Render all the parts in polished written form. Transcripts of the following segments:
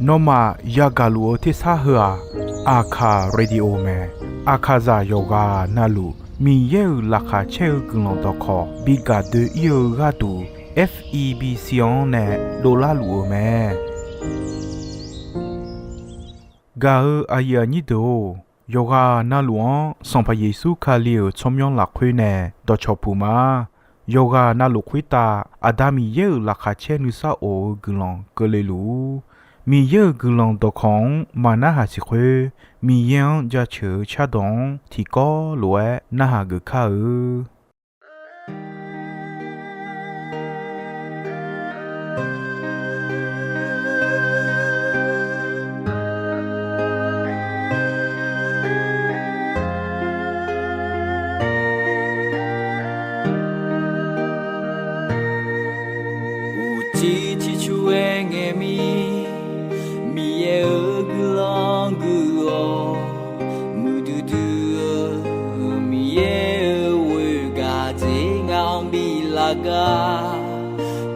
နောမယာဂလူအတိစာဟာအာခာရေဒီယိုမဲအာခာဇာယောဂာနာလူမီယေလာခါချေကုလုံတော့ခေါ်ဘီဂါဒီယောဂါတူ FEB စီယွန်နဲ့ဒေါ်လာလူမဲဂါအာယာနီဒိုယောဂာနာလူန်စံဖယေစုခါလီယချုံယွန်လာခွေးနဲ့တော့ချောပူမာယောဂာနာလူခွေတာအဒါမီယေလာခါချေနုစာအိုဂလုံကလေးလူမီယေဂလုံတော့ခေါင်မာနာဟာစီခွေမီယန်ကြချေချဒုံတီကောလွဲနာဟာဂခါ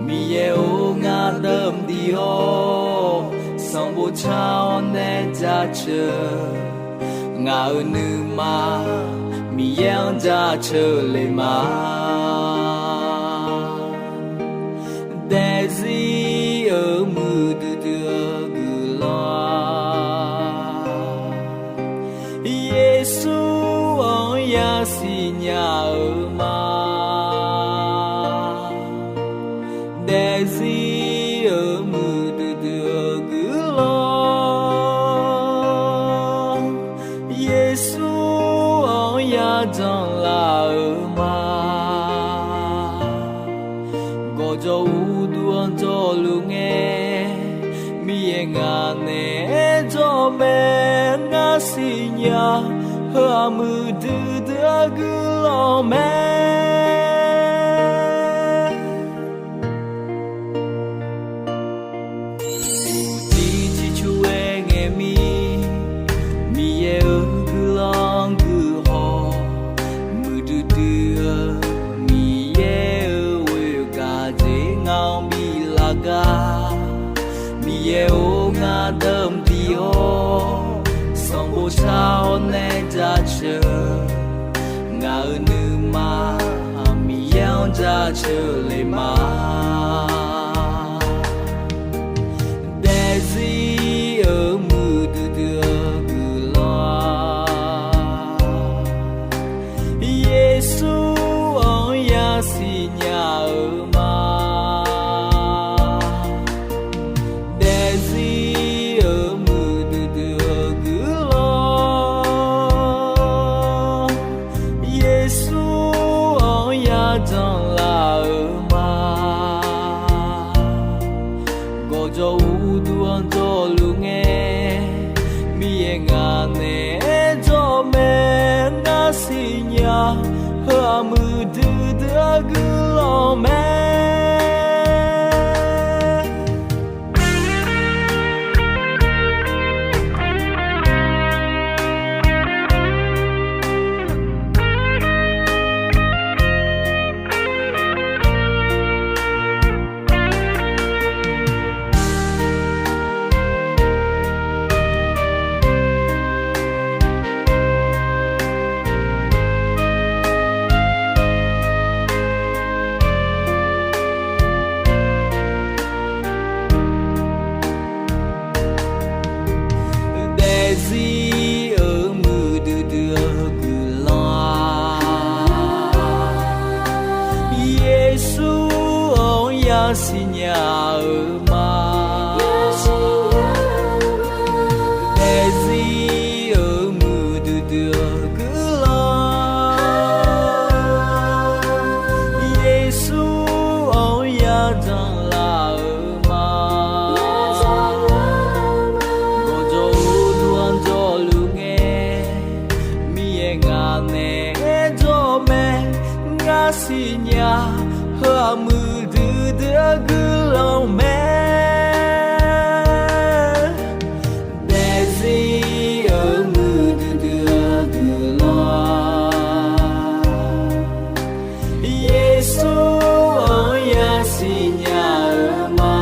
mi ye o nga dam di ho song bo chao ne ja che nga nu ma mi yang ja che le ma de zi o mu du du gu la yesu on ya si nya o ma hơ mư tư tư cứ lo mẹ ti chi chu e nghe mi e cứ lo cứ ho mư tư tư mi e we ga je ngao mi la ga mi e o nga dam ti ho song bo sao ne ja che nga nu ma mi yang ja che le ma de zi o mu du du gu la yesu on ya si nya o ma hơ mư tư tư cứ lo mẹ hơ mư tư tư cứ lo mẹ de zi o mu tư tư cứ lo yesu on ya si nya ma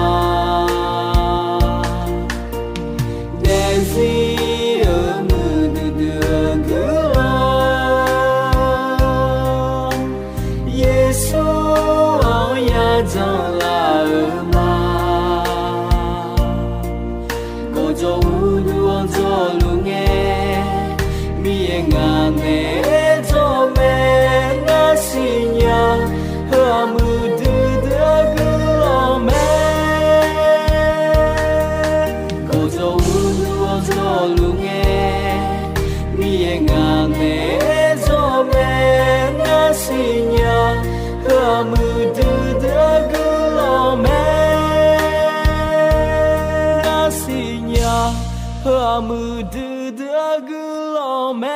阿姆的的个老妹。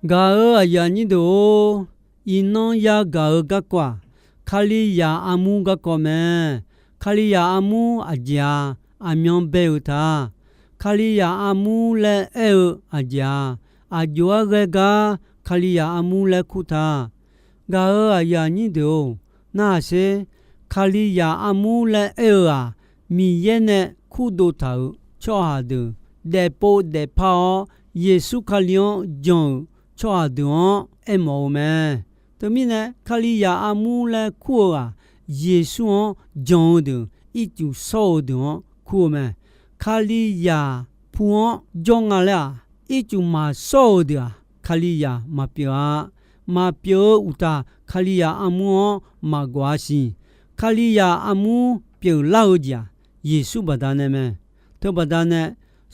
嘎尔阿呀尼多，伊诺呀嘎尔嘎瓜，卡里呀阿姆嘎瓜咩？卡里呀阿姆阿家阿苗贝乌塔，卡里呀阿姆勒埃尔阿家阿ጆ阿个嘎卡里呀阿姆勒库塔，嘎尔阿呀尼多，那些卡里呀阿姆勒埃尔啊，米耶呢库多头，瞧下的，得波得跑，耶稣卡里昂讲。ချောဒွန်အမောမဲတမီနဲ့ခလီယာအမူလဲခုအာယေရှုဂျွန်ဒအီကျူဆောဒွန်ခုမဲခလီယာဖူန်ဂျုံငါလာအီကျူမာဆောဒခလီယာမပြောဥတာခလီယာအမူမကွာစီခလီယာအမူပြောလောက်ကြယေရှုဗဒါနဲ့မဲတဗဒါနဲ့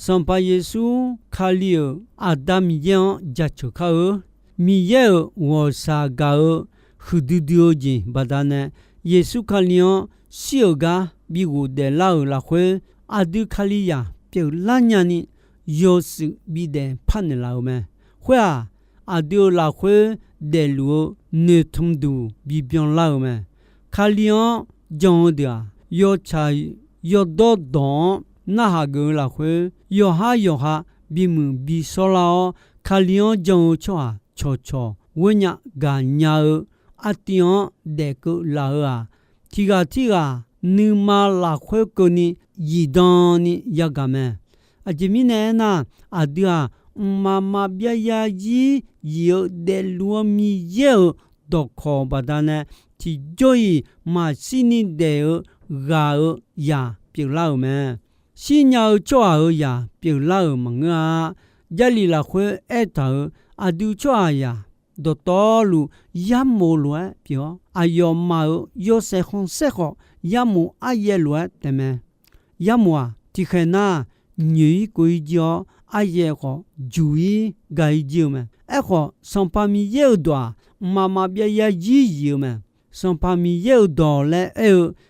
စံပါယေစုခါလီယအာဒမ်ယံဂျတ်ချခါမီယေဝစာဂါခူဒူဒီယိုဂျင်ဘဒါနယေစုခါလီယစီယဂါဘီဂူဒေလာလာခွေအာဒူခါလီယာပြေလာညာနီယောစုဘီဒေဖန်လာမဲခွေအာဒူလာခွေဒေလူနေထုံဒူဘီပြောင်းလာမဲခါလီယဂျွန်ဒီယာယောချာယောဒိုဒွန်那哈个啦会，摇哈，比门比少了，看两张悄，问呀干伢儿，阿弟昂得个老啊，提个，你妈啦会个呢，一当呢也干咩？阿这米呢阿弟啊，妈别呀有得罗米有多考巴达呢，提jo伊马西尼得个呀别老咩？新鸟抓呀，别老忙啊！家里啦会爱头，阿都抓呀，都道路也冇乱表，阿要冇要食红食好，也冇阿也乱的咩？也冇啊，即係那女鬼叫阿也好注意該叫咩？一個上把咪有多，媽媽別也有咩？上把咪有多咧，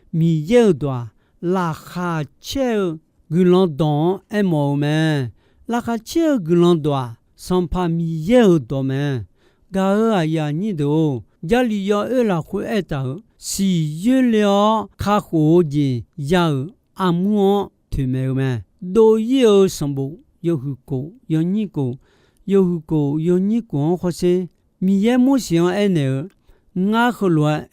咪有多，拉下車。古蘭當一毛咩？拉下車古蘭多，上怕咪有多咩？假如阿呀你都家裡要啦會愛到，是有了卡好嘅有阿姆推咩咩？都有什麼？有去過，有你過，或是咪也冇想愛呢？我後來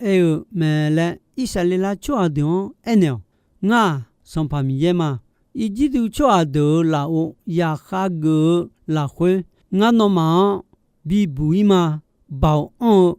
咩咧？以色列啦做點愛呢？我上怕咪也嘛？一直都做得老也哈个老会，我那么比不一嘛，保我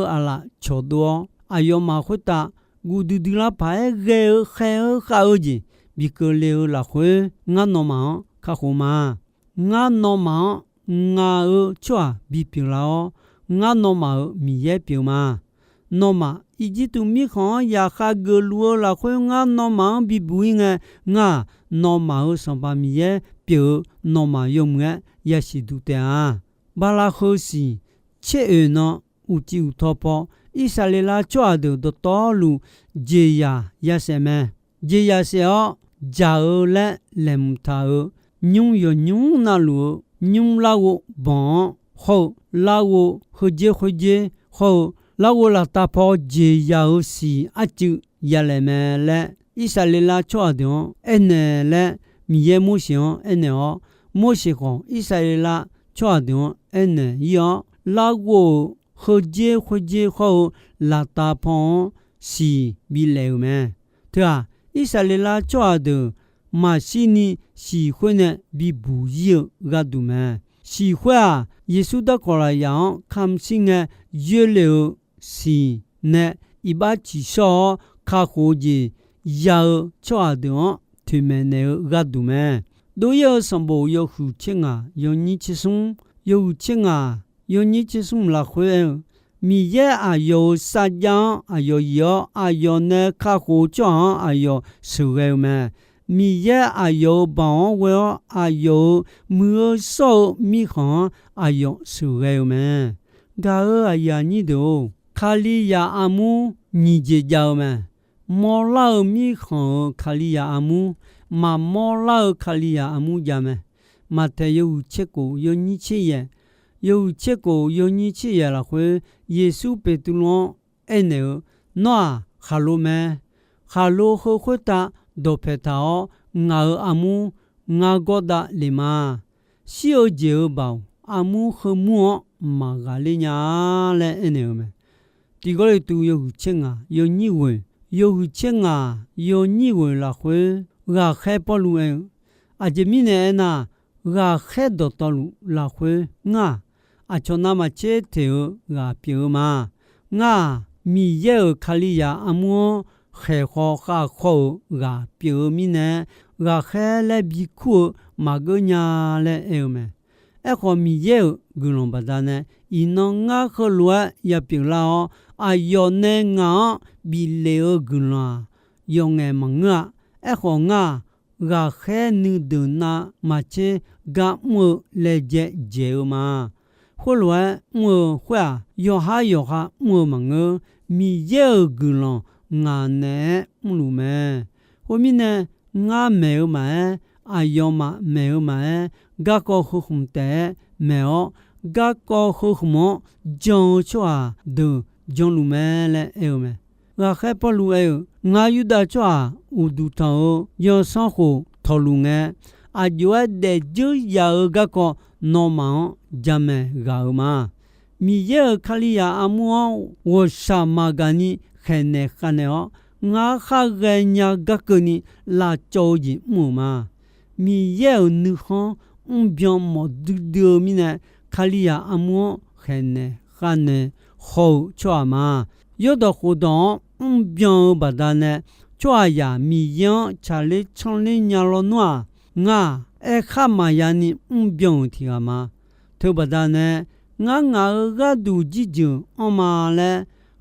阿拉做多，哎呦嘛会打，我都啦排个好子，比个了老会，我那么卡好嘛，我那么我做比表了，我那么米也表嘛，那么。一直都咪看也哈个路啦，会我那么比不应我那么上把米也表那么用个也是都的啊。巴拉好事，切呢有就托包，以色列啦抓的道路，这呀也是咩？这也是哦，加尔嘞来木他尔，用那路，用那个棒好，那个和接好。老我啦打破这游戏阿就也来咩嘞？以色列啦做的，呢嘞米也冇想，呢哦，冇想讲以色列啦做的，呢样老我和这后啦打破是比来咩？对啊，以色列啦做的，马西尼喜欢呢比不有个多咩？喜欢啊，耶稣的过来样，看心个越流。是呢，一把至少卡好嘅要做到，他们呢个都咩？都有什么有付钱啊？有你去送，有钱啊？有你去送啦会，米也啊有啥样啊有啊有呢卡好做啊有收个咩？米也啊有帮我啊有没收米行啊有收个咩？假如啊呀你都。卡里亚阿姆尼杰教咩？ မောလာမိခေါခါလီယာအမှုမမောလာခါလီယာအမှုကြမယ်မတေယုချက်ကိုယုံကြည်ချစ်ရဲ့ယုံချက်ကိုယုံကြည်ချစ်ရလာခွေယေစုပေတူလွန်အဲ့နေနွာခါလိုမဲခါလိုခခွတာဒိုဖေတာငါအမှုငါဂေါဒလီမာစီယိုဂျေဘောင်အမှုခမှုမာဂလီညာလဲအဲ့နေမဲဒီကိုလေတူယုံချက်ငါယုံကြည်ဝင်ယုံချက်ငါယုံကြည်ဝင်လာခွေငါခဲပေါ်လူအဂျမီနေနာငါခဲဒတော်လူလာခွေငါအချောနာမချေတေငါပြေမာငါမီယေခါလီယာအမှုခဲခေါခါခေါငါပြေမီနေငါခဲလက်ဘီခုမဂညာလဲအဲမဲအခုမီယေဂုလုံးပဒနဲ့ဤနောငါခလွာရပြေလာအယောနေငါဘီလေဂုလာယောငယ်မငါအခုငါဂါခဲနီဒနာမချေဂါမူလေဂျေဂျေမာခွလွာမူခွာယောဟာမူမငမီယေဂုလုံးငါနဲ့မလူမဲဟိုမီနဲ့ငါမဲမဲအယောမမဲမဲဂါကောခုခုမ်တဲမဲဂါကောခုခုမဂျုံချွာဒူဂျုံလူမဲလဲအဲမဲငါခဲပေါ်လူအဲငါယူဒါချွာဥဒူတောယောဆောခုထော်လူငဲအဂျွဲတဲ့ဂျူယာဂါကောနော်မောင်ဂျမဲဂါမာမီယေခလီယာအမွန်ဝရှာမာဂာနီခဲနေခနဲငါခဂညာဂကနီလာချိုကြီးမူမာမီယေနူခွန်အွန်ဗျံမဒူဒူမီနေခလီယာအမွန်ခဲနေခနဲခေါချွာမာယောဒခုဒွန်အွန်ဗျံဘဒါနဲချွာယာမီယန်ချာလေချွန်လင်းညာလောနွာငါအခမာယာနီအွန်ဗျံတီယာမာထိုဘဒါနဲငါဂဒူဂျီဂျွန်အမာလဲ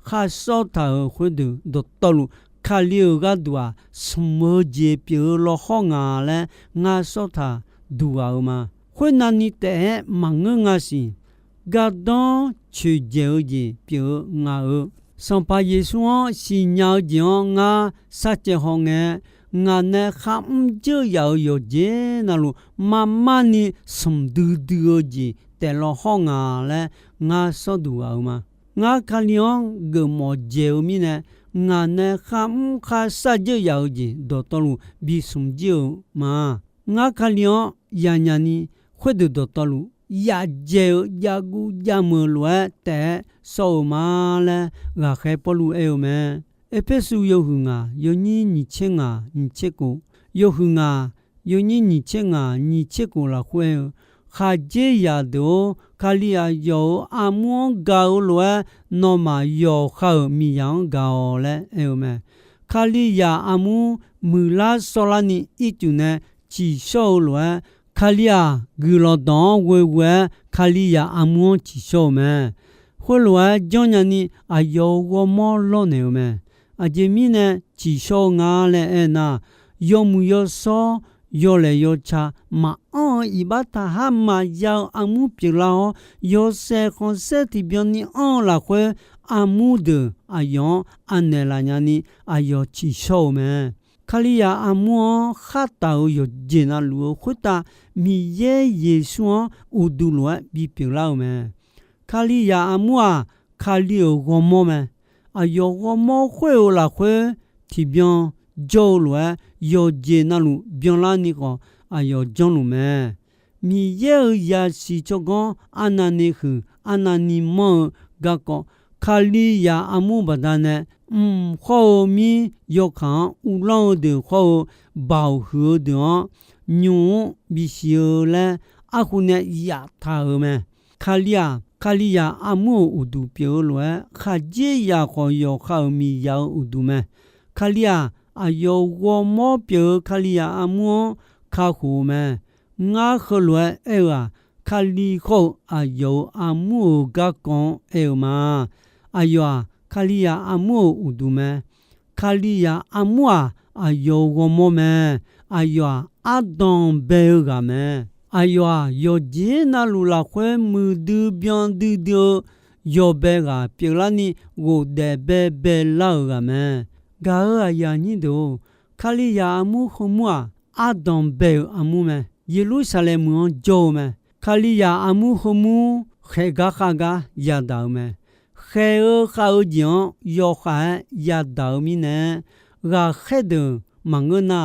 ခါစောတာခွဒူဒတ်တလူခါလီဂဒွာစမောဂျေပြေလောခေါငါလဲငါစောတာဒူအာမာခွနာနီတဲမငငါစီဂဒွန်ချူဂျေဂျီပြေငါစံပါယေဆွန်စီညာဂျောငါစัจเจဟောငဲငါနဲ့ခမ်ဂျေယောယောဂျေနလူမမနီစမ်ဒူဒူဂျီတဲလောခေါငါလဲငါစောဒူအာမာငါခလျောဂမောဂျေမီနေငါနဲ့ခမ်ခါစကြယောဂျီဒတော်လူဘီဆုံဂျီမာငါခလျောယာညာနီခွဒဒတော်လူယာဂျေယာဂူဂျမလွဲတဲဆောမာလဲငါခဲပလူအေမဲအဖက်ဆူယောဟုငါယောညင်းညီချင်းငါညီချက်ကိုယောဟုငါယောညင်းညီချင်းငါညီချက်ကိုလာခွဲခါဂျေယာဒိုခါလီယာယောအမွန်ဂါလွဲနော်မာယောခါမီယံဂါလဲအဲမဲခါလီယာအမူမူလာဆောလာနီအီတူနဲချီရှောလွဲခါလီယာဂူလောဒွန်ဝဲဝဲခါလီယာအမွန်ချီရှောမဲခွလွဲဂျွန်ညာနီအယောဝမောလောနေမဲအဂျမီနဲချီရှောငါလဲအဲနာယောမူယောဆောယောလေယောချာမအောဤဘတာဟာမယောအမှုပြေလောယောဆေခွန်စတီဘျန်နီအောလာခွဲအမှုဒအယောအနေလာညာနီအယောချီရှောမဲခလီယာအမွန်ခတ်တောယောဂျေနာလူခွတာမီယေယေရှွန်ဥဒူလွဲဘီပြေလောမဲခလီယာအမွာခလီယောဂမောမဲအယောဂမောခွေလာခွဲတီဘျန်ဂျိုလွဲယောဂျေနာလူဘျန်လာနီကောအယောဂျွန်လူမဲမီယေယာစီချောကောအနာနီခအနာနီမောဂကောခါလီယာအမှုဘဒနဲခေါမီယောခန်ဦးလောင်းdeခေါဘောက်ဟူဒွန်ညွန်ဘီရှီလဲအခုနဲ့ယာထားမဲခါလီယာအမှုဥဒူပြောလွဲခါဂျေယာခေါယောခါမီယောဥဒူမဲခါလီယာအယောဝမောပြေခလီယာအမွန်ခါခုမဲငါခလွဲအဲဝခလီခေါအယောအမှုကကွန်အဲမာအယောခလီယာအမှုဥဒူမဲခလီယာအမွာအယောဝမောမဲအယောအဒွန်ဘေဂမဲအယောယောဂျေနာလူလာခွဲမူဒူဘျန်ဒူဒိုယောဘေဂပြေလာနီဝဒဘေဘေလောဂမဲ ဂါအယာညိတိုခါလီယာအမှုခုမွာအာဒံဘေအမှုမဲယေရုရှလင်မွန်ဂျိုမဲခါလီယာအမှုခုမှုခေဂါခါဂါယာဒေါမဲခေခါဥဂျွန်ယောခါယာဒေါမီနဲဂါခေဒမငနာ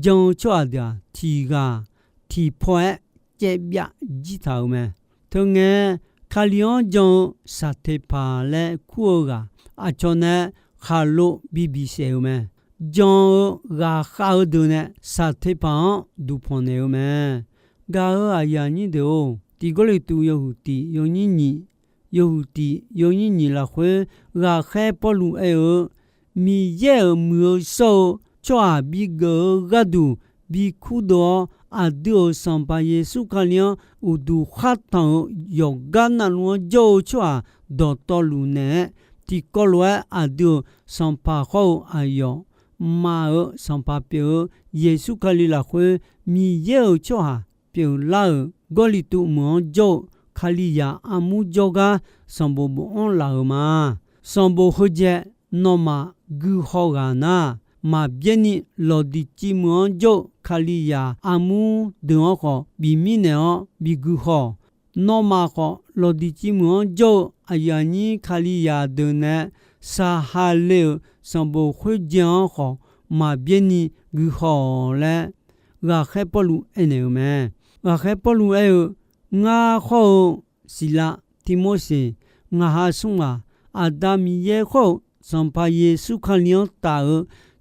ဂျုံချွာဒာတီဂါတီဖွဲကျေပြဂျီထောမဲထုံငဲခါလျောဂျုံစာတေပါလဲခုဂါအချောနဲခါလိုဘီဘီဆေမဲဂျုံဂါခါဒုနဲစာတေပန်ဒူဖွန်နေမဲဂါအယာညိတိုတီကိုလေတူယဟုတီယုံညိညိယဟုတီယုံညိညိလာခွေဂါခဲပေါ်လူအေမီယေမူဆိုချွာဘီဂဂဒူဘီခုဒိုအဒိုစံပါယေစုခလျံဥဒူခတ်တံယောဂနာလောဂျိုချွာဒေါ်တော်လူနဲတီကိုလွဲအဒိုစံပါခေါအယောမာစံပါပြေယေစုခလီလာခွေမီယေချွာပြေလာဂိုလီတူမွန်ဂျိုခလီယာအမှုဂျိုကစံဘောဘွန်လာမာစံဘောခဂျေနောမာဂူခေါဂါနာမာပြင်းနီလော်ဒီချီမွန်ဂျိုခလီယာအမှုဒေါခေါဘီမီနေောဘီဂူခေါနောမာခေါလော်ဒီချီမွန်ဂျိုအယာနီခလီယာဒနဲစာဟာလေစံဘောခွဂျန်ခေါမာပြင်းနီဂူခေါလဲဂါခဲပလူအနေမဲဂါခဲပလူအေငါခေါစီလာတီမိုစီငါဟာဆုငါအာဒါမီယေခေါစံပါယေစုခလျောတာ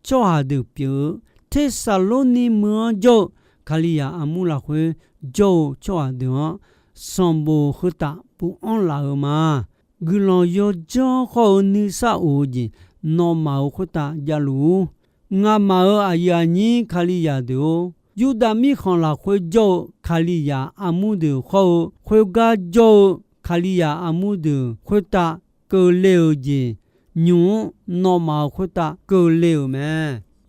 ချောဟာဒူပြတေဆာလိုနီမွန်ဂျိုခလီယာအမှုလာခွေဂျိုချောဟာဒူစံဘောခတာပူအွန်လာမာဂူလောယောဂျောခေါနီဆာအိုဂျီနောမာခတာဂျလူငါမာအယာနီခလီယာဒူယူဒာမီခွန်လာခွေဂျိုခလီယာအမှုဒူခေါခွေဂါဂျိုခလီယာအမှုဒူခွေတာကိုလေအိုဂျီညွန်းနော်မာခွတ်တာကိုလေမဲ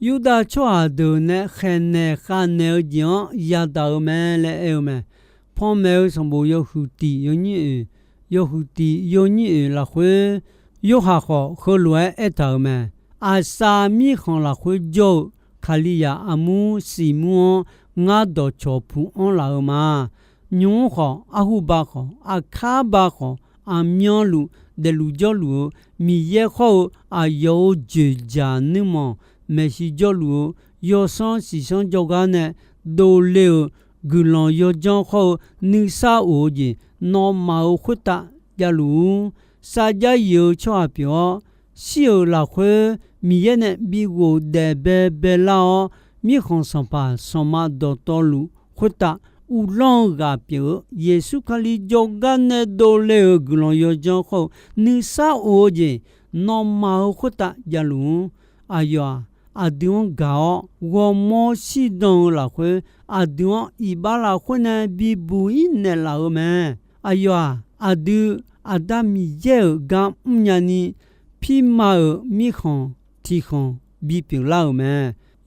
ယူဒာချွာဒုနဲ့ခဲနေခါနေဂျန်ရတာမဲလဲအဲမဲဖောမဲစံဘူယဟုတီယညီယဟုတီယညီလာခွေယောဟာခေါခလွဲအတာမဲအာစာမီခွန်လာခွေဂျိုခလီယာအမှုစီမွန်ငါတော့ချောဖူအွန်လာမာညွန်းခေါအဟုဘခေါအခါဘခေါအမျောလူde lu jo lu mi ye kho a yo je ja ni mo me si jo lu yo son si son jo ga ne do le gu lon yo jon kho ni sa o ji no ma o khut ta ya lu sa ja yo chwa pyo si o la khwe mi ye ne bi go de be la mi khon son pa son ma do to lu khut ta u long ga pyo yesu khali jogane dole glon yo jon kho ni sa o je no ma khota jalu aya adion ga wo mo si don la khwe adion ibala khona bi bu in la me aya adu adami ye ga mnyani phi ma mi khon ti khon bi pyo la me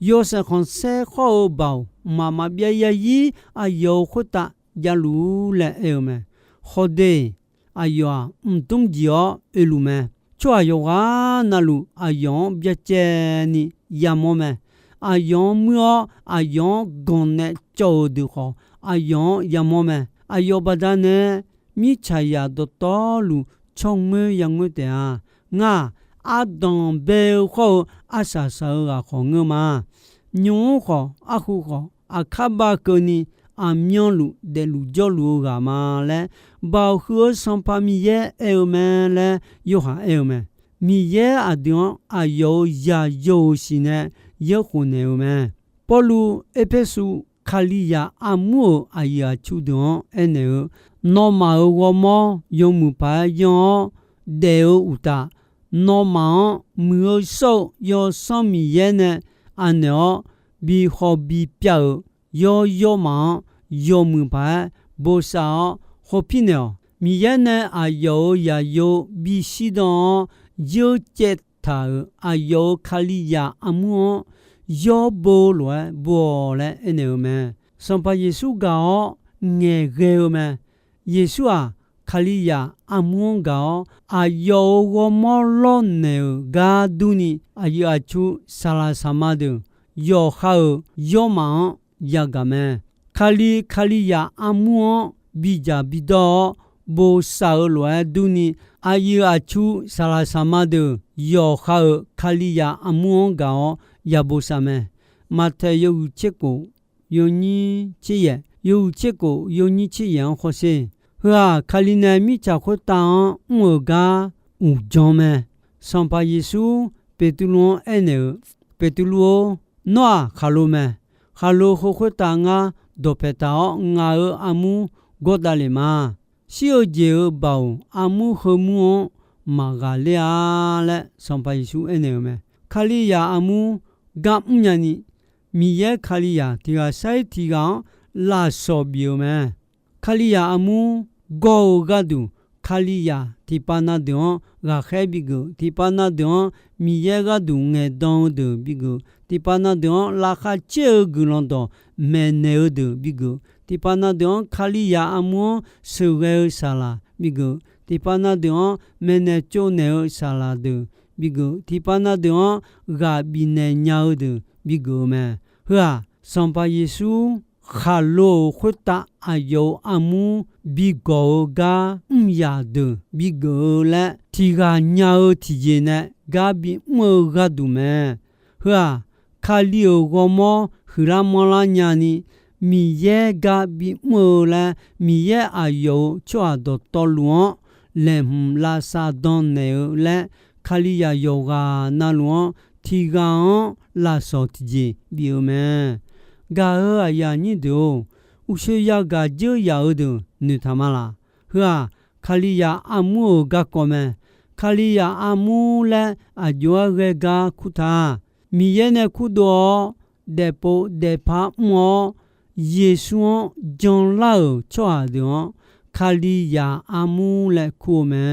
yo se khon se kho bao mama bia ya yi ayo khota jalu le eme khode ayo tum jio elume chwa yo ga nalu ayon bia che ni yamome ayon myo ayon gonne cho du kho ayon yamome ayo badane mi chaya do to lu chong me yang me te a nga adon be kho asa sa ga kho ngma nyو kho akhu kho akaba koni amyon lu de lu jo lu ga ma le ba khu son pa mi ye e me le yo ha e me mi ye adion ayo ya yo sine ye khu ne me polu epesu khaliya amu aya chu don ene no ma wo mo yo mu pa yo de uta no ma mu so yo son mi ye ne ano bi hobby piao yo ma yo mu pa bo sa hopi ne mi ye ne ayo ya yo bi shi don yo jet ta ayo khaliya amu yo bo lo bo le ene me son pa yesu ga nge ge me yesu a လိယာအမွန်ကောအယောဂမောလောနေဂါဒူနီအယအချုဆလာဆမဒယောခါယောမန်ယာဂမဲခလိယာအမွန်ဘီဂျာဘီဒောဘောဆာလွယ်ဒူနီအယအချုဆလာဆမဒယောခါခလိယာအမွန်ကောယာဘောဆမဲမထေယုချစ်ကိုယုံညီချစ်ရဲ့ယုချစ်ကိုယုံညီချစ်ရန်ခေါ်စေဟာခလီနာမိချခွတန်ငွကာဦးဂျောမဲစံပါယေစုပေတူလွန်အဲနေပေတူလိုနွာခါလိုမဲခါလိုခွတန်ငါဒိုပတာငါအမှုဂေါ်ဒါလီမာရှီယိုဂျေဘောင်အမှုခမှုမာဂါလျာလက်စံပါယေစုအဲနေမဲခလီယာအမှုဂမ်ညာနီမီယဲခလီယာတီဟာဆိုင်တီကောင်လာဆော်ဘီယိုမဲခလီယာအမှုဂေါဂါဒူခလီယာတီပါနာဒွန်ဂါခဲဘီဂူတီပါနာဒွန်မီယဲဂါဒူငဲဒေါန်ဒူဘီဂူတီပါနာဒွန်လာခချေဂူလွန်တော့မဲနေဒူဘီဂူတီပါနာဒွန်ခလီယာအမှုဆူဂဲဆာလာဘီဂူတီပါနာဒွန်မဲနေချိုနေဆာလာဒူဘီဂူတီပါနာဒွန်ဂါဘီနေညာဒူဘီဂူမဲဟာစံပါယေစုခါလိုခွတ်တာအယောအမှုဘီဂောဂါယာဒဘီဂောလာတီဂာညာတီဂျေနဂါဘီမောဂါဒူမဲဟာခါလီယိုဂောမောခရာမောလာညာနီမီယေဂါဘီမောလာမီယေအယောချွာဒတော်လွန်လေမ်လာစာဒွန်နေလေခါလီယာယောဂါနာလွန်တီဂန်လာဆောတီဂျေဘီယိုမဲဂါအယာညိဒိုဥရှိယာဂါဂျေယာဥဒနိသမလာဟာခလီယာအမှုဂါကောမဲခလီယာအမှုလဲအဂျွာဂေဂါခုတာမီယဲနေခုဒိုဒေပိုဒေဖာမောယေရှုဂျွန်လာချွာဒွန်ခလီယာအမှုလဲခုမဲ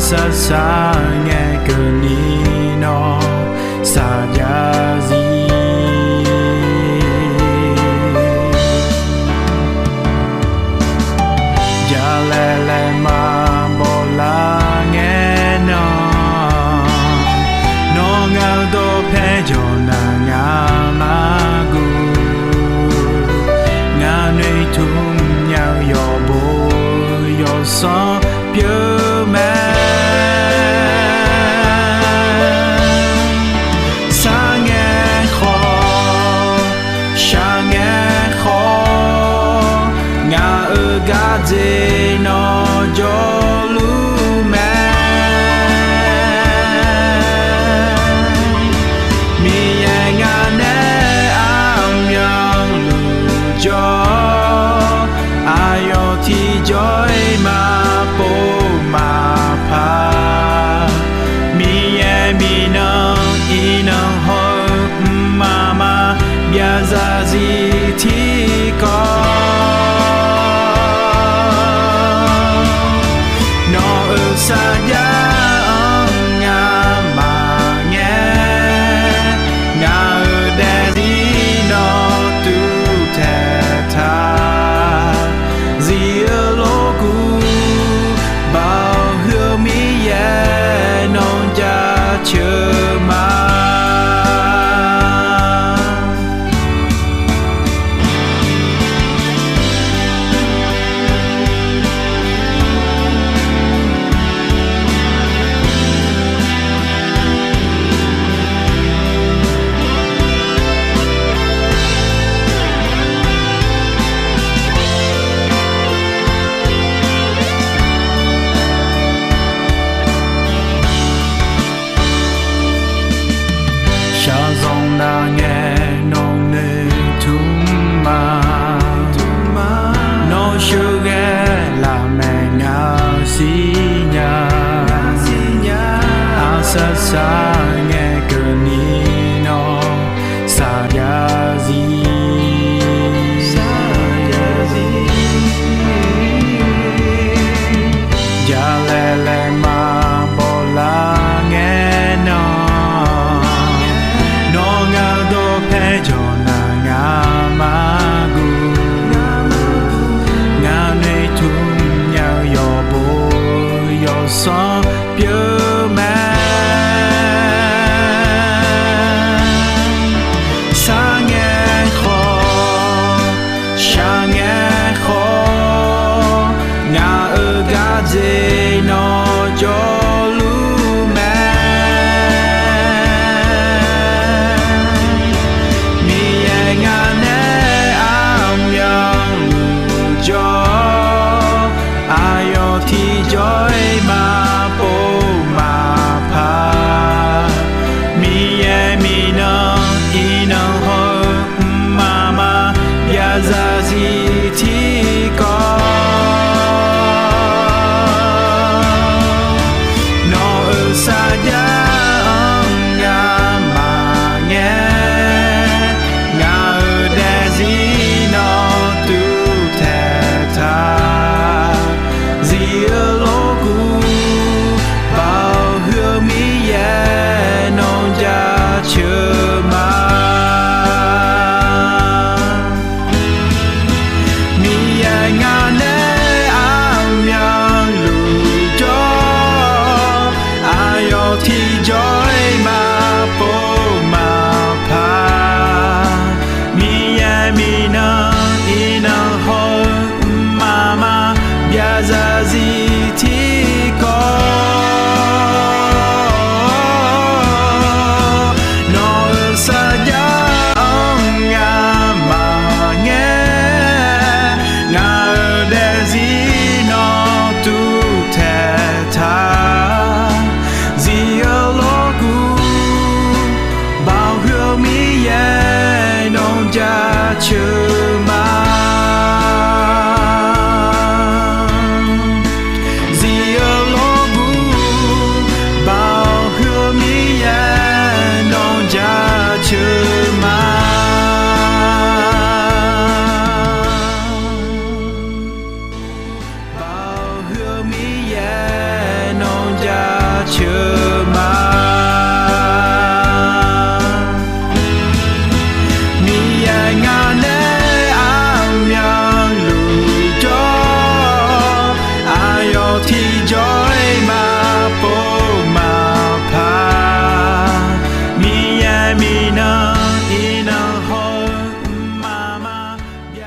sa sa nghe cơn đi nó sa ya zi ya le ma bo la nghe nó ngao do phe jo na nga ma gu nga nei thum nhau yo bo yo so pure man Gadze no jolu man mi yanga ne am yang lu jo ayo ti joy ma po ma pa mi ye mi no ino ho mama bia za zi ti ko sa ya nga ma nghe nga de di no tu te ta zi lo ku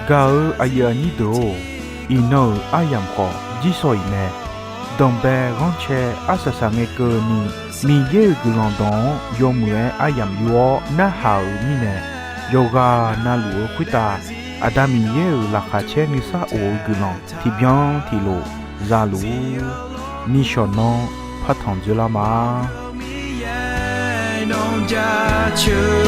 gao ayani do ino ayam kho jisoi ne dombe gonche asasame ko ni ye gulon don yomue ayam yo na hau ni ne yoga na lu khwita adami ye la kha che ni sa o gulon ti byan ti lo za lu ni shono phathon jula ma non ja chu